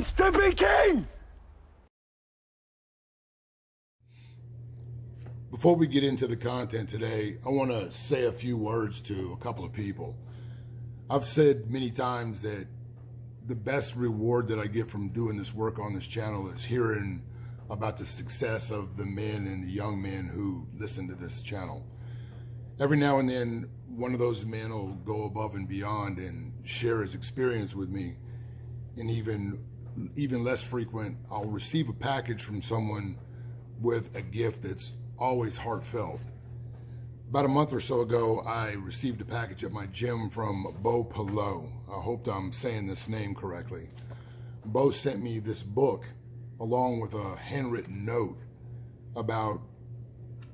wants to be king! Before we get into the content today, I want to say a few words to a couple of people. I've said many times that the best reward that I get from doing this work on this channel is hearing about the success of the men and the young men who listen to this channel. Every now and then, one of those men will go above and beyond and share his experience with me. And even less frequent, I'll receive a package from someone with a gift that's always heartfelt. About a month or so ago, I received a package at my gym from Bo Pelot. I hope I'm saying this name correctly. Bo sent me this book along with a handwritten note about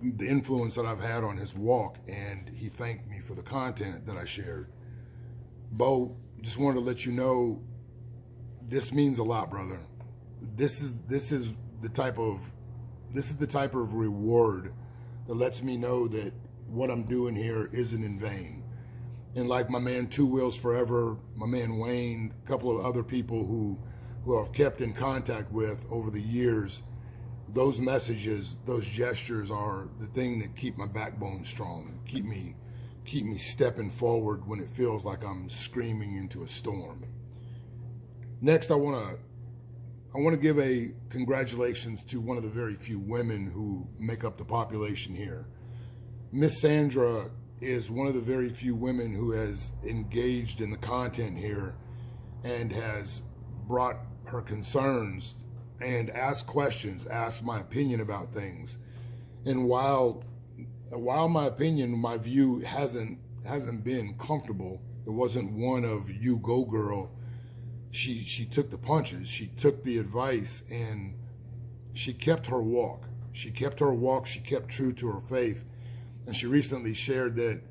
the influence that I've had on his walk, and he thanked me for the content that I shared. Bo, just wanted to let you know this means a lot, brother. This is the type of reward that lets me know that what I'm doing here isn't in vain. And like my man Two Wheels Forever, my man Wayne, a couple of other people who I've kept in contact with over the years, those messages, those gestures are the thing that keep my backbone strong, keep me stepping forward when it feels like I'm screaming into a storm. Next, I want to give a congratulations to one of the very few women who make up the population here. Miss Sandra is one of the very few women who has engaged in the content here and has brought her concerns and asked questions, asked my opinion about things. And while my opinion, my view hasn't been comfortable, it wasn't one of you go girl. She took the punches, she took the advice, and she kept her walk. She kept her walk, she kept true to her faith. And she recently shared that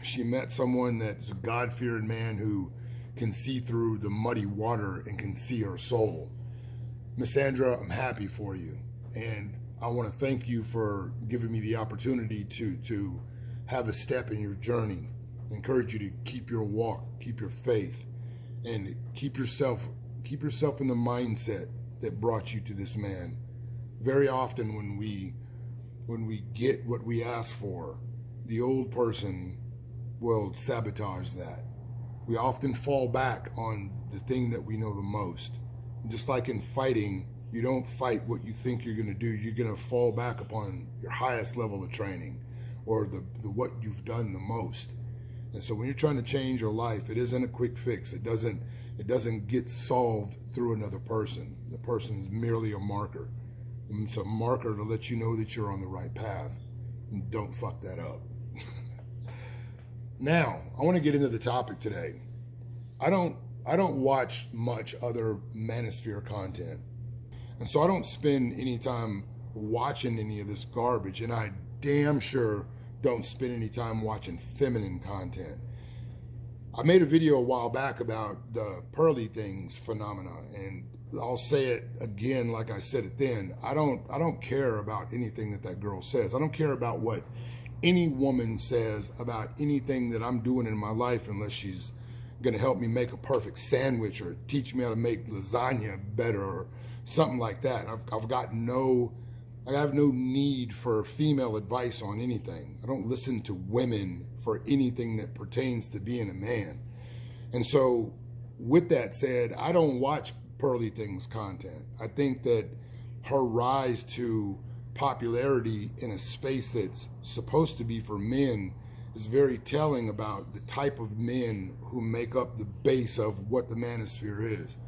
she met someone that's a God-fearing man who can see through the muddy water and can see her soul. Miss Sandra, I'm happy for you. And I want to thank you for giving me the opportunity to have a step in your journey. I encourage you to keep your walk, keep your faith, and keep yourself in the mindset that brought you to this man. Very often when we get what we ask for, the old person will sabotage that. We often fall back on the thing that we know the most. Just like in fighting, you don't fight what you think you're going to do. You're going to fall back upon your highest level of training or the what you've done the most. And so when you're trying to change your life, it isn't a quick fix. It doesn't get solved through another person. The person is merely a marker. It's a marker to let you know that you're on the right path. And don't fuck that up. Now, I want to get into the topic today. I don't watch much other manosphere content. And so I don't spend any time watching any of this garbage, and I damn sure don't spend any time watching feminine content. I made a video a while back about the Pearly Things phenomena, and I'll say it again like I said it then. I don't care about anything that girl says. I don't care about what any woman says about anything that I'm doing in my life unless she's going to help me make a perfect sandwich or teach me how to make lasagna better or something like that. I have no need for female advice on anything. I don't listen to women for anything that pertains to being a man. And so with that said, I don't watch Pearly Things content. I think that her rise to popularity in a space that's supposed to be for men is very telling about the type of men who make up the base of what the manosphere is.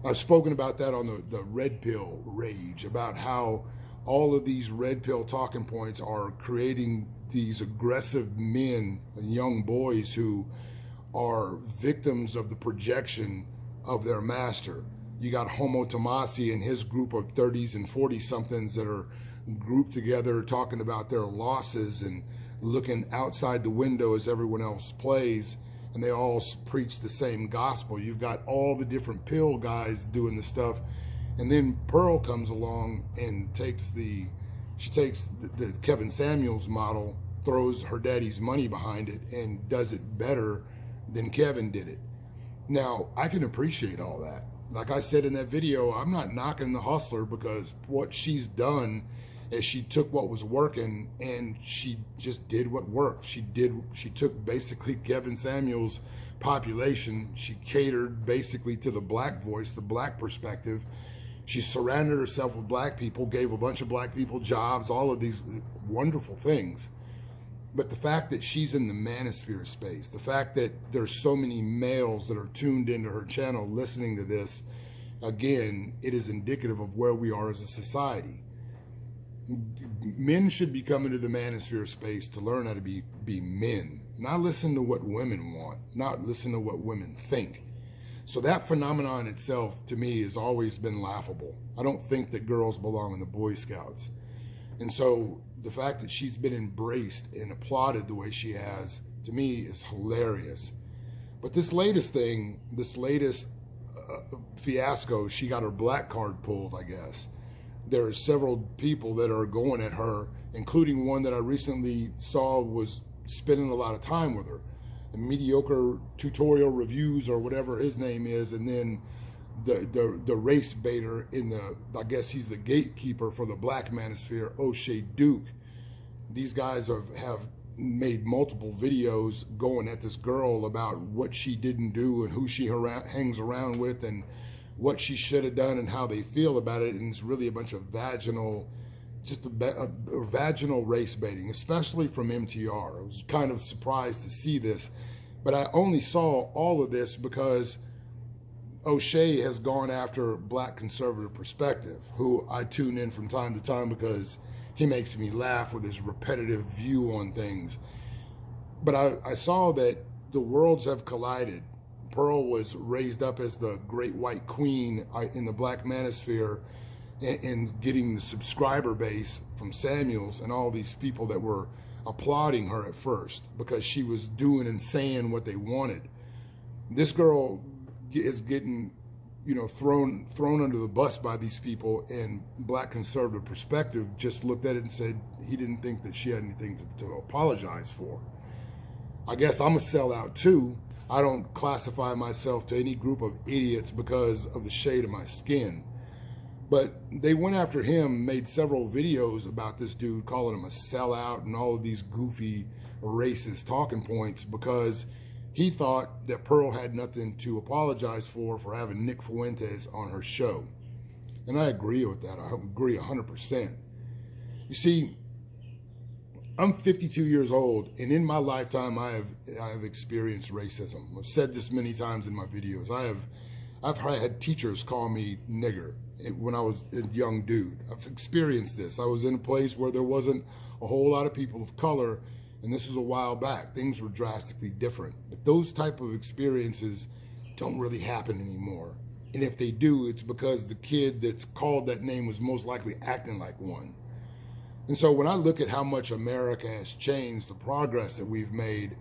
I've spoken about that on the red pill rage, about how all of these red pill talking points are creating these aggressive men and young boys who are victims of the projection of their master. You got Homo Tomasi and his group of 30s and 40 somethings that are grouped together talking about their losses and looking outside the window as everyone else plays, and they all preach the same gospel. You've got all the different pill guys doing the stuff, and then Pearl comes along and takes the Kevin Samuels model, throws her daddy's money behind it, and does it better than Kevin did it. Now, I can appreciate all that. Like I said in that video, I'm not knocking the hustler, because what she's done is she took what was working and she just did what worked. She took basically Kevin Samuels' population. She catered basically to the black voice, the black perspective. She surrounded herself with black people, gave a bunch of black people jobs, all of these wonderful things. But the fact that she's in the manosphere space, the fact that there's so many males that are tuned into her channel listening to this, again, it is indicative of where we are as a society. Men should be coming to the manosphere space to learn how to be men, not listen to what women want, not listen to what women think. So that phenomenon itself, to me, has always been laughable. I don't think that girls belong in the Boy Scouts. And so the fact that she's been embraced and applauded the way she has, to me, is hilarious. But this latest thing, this latest fiasco, she got her black card pulled, I guess. There are several people that are going at her, including one that I recently saw was spending a lot of time with her. Mediocre tutorial reviews or whatever his name is, and then the race baiter in the, I guess he's the gatekeeper for the black manosphere, O'Shea Duke. These guys have made multiple videos going at this girl about what she didn't do and who she hangs around with and what she should have done and how they feel about it. And it's really a bunch of vaginal, just a vaginal race baiting, especially from MTR. I was kind of surprised to see this, but I only saw all of this because O'Shea has gone after Black Conservative Perspective, who I tune in from time to time because he makes me laugh with his repetitive view on things. But I saw that the worlds have collided. Pearl was raised up as the great white queen in the black manosphere, and getting the subscriber base from Samuels and all these people that were applauding her at first because she was doing and saying what they wanted. This girl is getting, you know, thrown under the bus by these people, and Black Conservative Perspective just looked at it and said he didn't think that she had anything to apologize for. I guess I'm a sellout too. I don't classify myself to any group of idiots because of the shade of my skin. But they went after him, made several videos about this dude, calling him a sellout and all of these goofy, racist talking points because he thought that Pearl had nothing to apologize for having Nick Fuentes on her show. And I agree with that. I agree 100%. You see, I'm 52 years old, and in my lifetime, I have experienced racism. I've said this many times in my videos. I've had teachers call me nigger when I was a young dude. I've experienced this. I was in a place where there wasn't a whole lot of people of color, and this was a while back. Things were drastically different. But those type of experiences don't really happen anymore. And if they do, it's because the kid that's called that name was most likely acting like one. And so when I look at how much America has changed, the progress that we've made,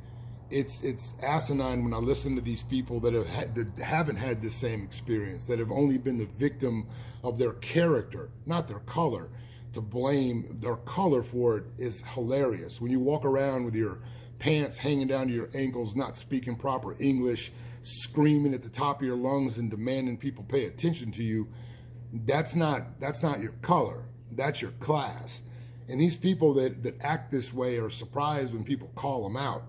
it's asinine when I listen to these people that haven't had the same experience, that have only been the victim of their character, not their color. To blame their color for it is hilarious. When you walk around with your pants hanging down to your ankles, not speaking proper English, screaming at the top of your lungs and demanding people pay attention to you, that's not your color, that's your class. And these people that act this way are surprised when people call them out.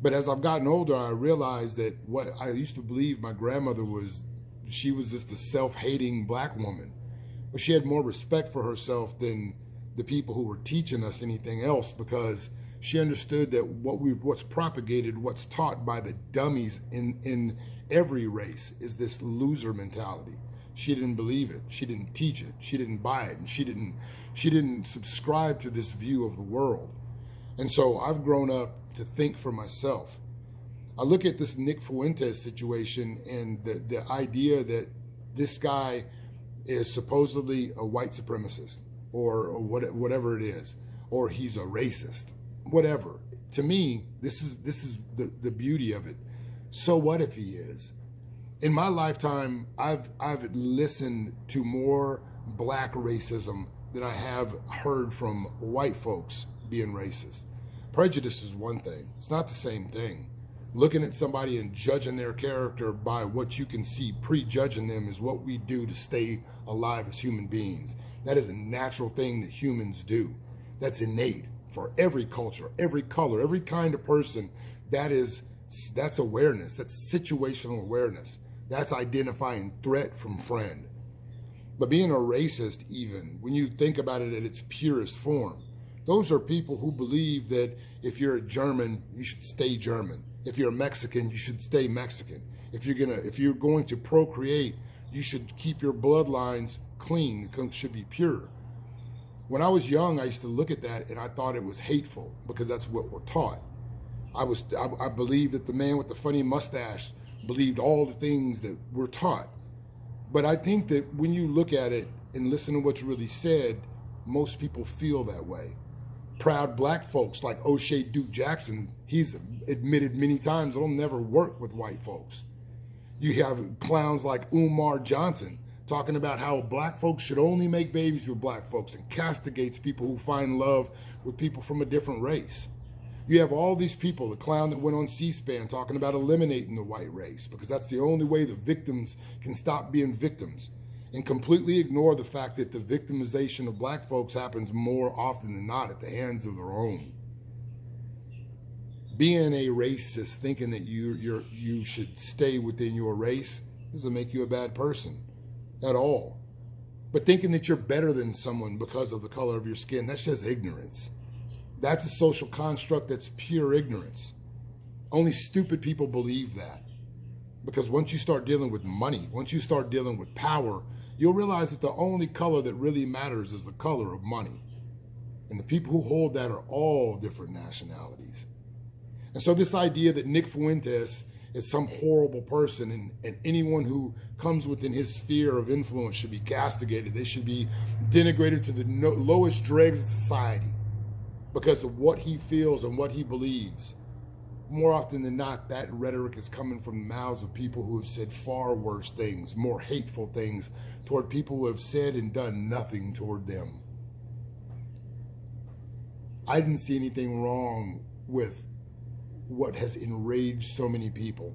But as I've gotten older, I realized that what I used to believe my grandmother was, she was just a self-hating black woman. But she had more respect for herself than the people who were teaching us anything else, because she understood that what's propagated, what's taught by the dummies in every race is this loser mentality. She didn't believe it. She didn't teach it. She didn't buy it. And she didn't subscribe to this view of the world. And so I've grown up to think for myself. I look at this Nick Fuentes situation and the idea that this guy is supposedly a white supremacist or whatever it is, or he's a racist, whatever. To me, this is the beauty of it. So what if he is? In my lifetime, I've listened to more black racism than I have heard from white folks being racist. Prejudice is one thing. It's not the same thing. Looking at somebody and judging their character by what you can see, prejudging them, is what we do to stay alive as human beings. That is a natural thing that humans do. That's innate for every culture, every color, every kind of person. That's awareness. That's situational awareness. That's identifying threat from friend. But being a racist, even when you think about it at its purest form, those are people who believe that if you're a German, you should stay German. If you're a Mexican, you should stay Mexican. If you're going to procreate, you should keep your bloodlines clean. It should be pure. When I was young, I used to look at that and I thought it was hateful because that's what we're taught. I believed that the man with the funny mustache believed all the things that we're taught. But I think that when you look at it and listen to what's really said, most people feel that way. Proud black folks like O'Shea Duke Jackson, he's admitted many times he'll never work with white folks. You have clowns like Umar Johnson talking about how black folks should only make babies with black folks and castigates people who find love with people from a different race. You have all these people, the clown that went on C-SPAN talking about eliminating the white race because that's the only way the victims can stop being victims, and completely ignore the fact that the victimization of black folks happens more often than not at the hands of their own. Being a racist, thinking that you should stay within your race, doesn't make you a bad person at all. But thinking that you're better than someone because of the color of your skin, that's just ignorance. That's a social construct that's pure ignorance. Only stupid people believe that. Because once you start dealing with money, once you start dealing with power, you'll realize that the only color that really matters is the color of money. And the people who hold that are all different nationalities. And so this idea that Nick Fuentes is some horrible person and anyone who comes within his sphere of influence should be castigated, they should be denigrated to the lowest dregs of society because of what he feels and what he believes. More often than not, that rhetoric is coming from the mouths of people who have said far worse things, more hateful things toward people who have said and done nothing toward them. I didn't see anything wrong with what has enraged so many people.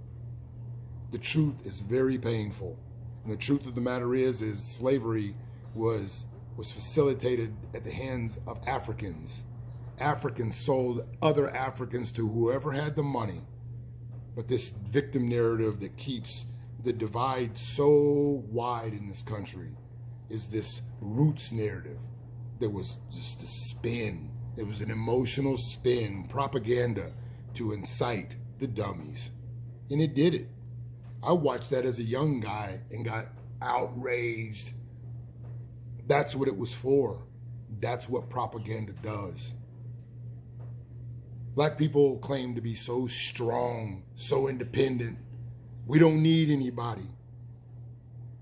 The truth is very painful. And the truth of the matter is slavery was facilitated at the hands of Africans. Africans sold other Africans to whoever had the money. But this victim narrative that keeps the divide so wide in this country is this roots narrative that was just a spin. It was an emotional spin, propaganda to incite the dummies. And it did it. I watched that as a young guy and got outraged. That's what it was for. That's what propaganda does. Black people claim to be so strong, so independent. We don't need anybody.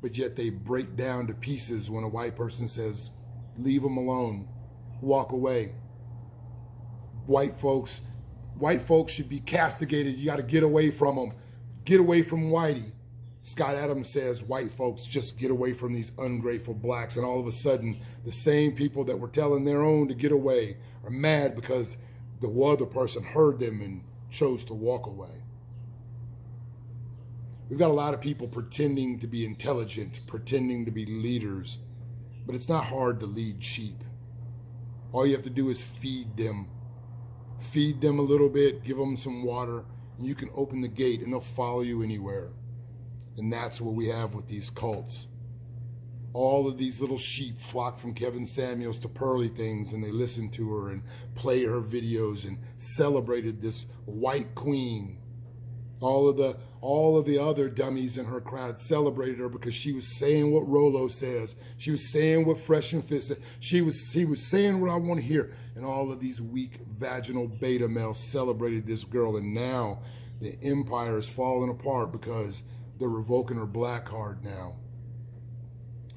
But yet they break down to pieces when a white person says, leave them alone, walk away. White folks should be castigated. You got to get away from them. Get away from Whitey. Scott Adams says white folks just get away from these ungrateful blacks. And all of a sudden, the same people that were telling their own to get away are mad because the other person heard them and chose to walk away. We've got a lot of people pretending to be intelligent, pretending to be leaders, but it's not hard to lead sheep. All you have to do is feed them. Feed them a little bit, give them some water, and you can open the gate and they'll follow you anywhere. And that's what we have with these cults. All of these little sheep flock from Kevin Samuels to Pearly Things, and they listened to her and played her videos and celebrated this white queen. All of the other dummies in her crowd celebrated her because she was saying what Rolo says. She was saying what Fresh and Fit said. She was saying what I want to hear. And all of these weak vaginal beta males celebrated this girl. And now the empire is falling apart because they're revoking her black card now.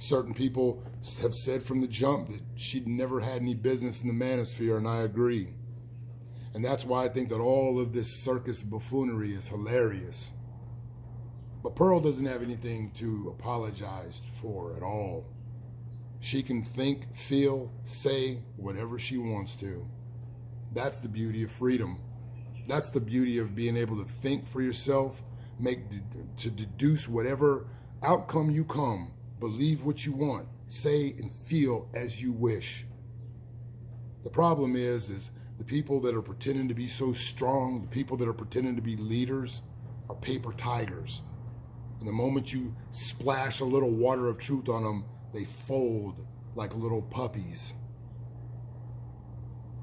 Certain people have said from the jump that she'd never had any business in the manosphere, and I agree. And that's why I think that all of this circus buffoonery is hilarious. But Pearl doesn't have anything to apologize for at all. She can think, feel, say whatever she wants to. That's the beauty of freedom. That's the beauty of being able to think for yourself, to deduce whatever outcome you come, believe what you want, say and feel as you wish. The problem is the people that are pretending to be so strong, the people that are pretending to be leaders, are paper tigers. And the moment you splash a little water of truth on them, they fold like little puppies.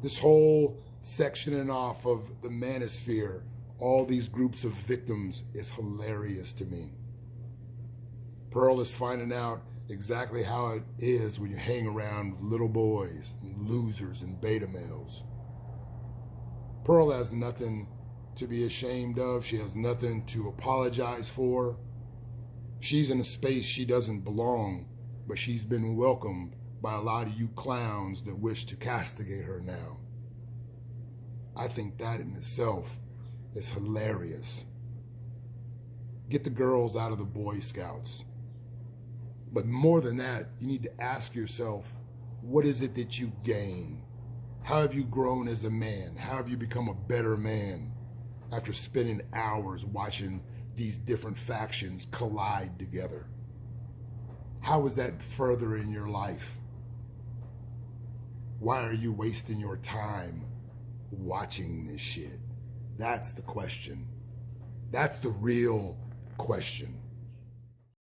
This whole sectioning off of the manosphere, all these groups of victims, is hilarious to me. Pearl is finding out exactly how it is when you hang around with little boys and losers and beta males. Pearl has nothing to be ashamed of. She has nothing to apologize for. She's in a space she doesn't belong, but she's been welcomed by a lot of you clowns that wish to castigate her now. I think that in itself is hilarious. Get the girls out of the Boy Scouts. But more than that, you need to ask yourself, what is it that you gain? How have you grown as a man? How have you become a better man after spending hours watching these different factions collide together? How is that furthering your life? Why are you wasting your time watching this shit? That's the question. That's the real question.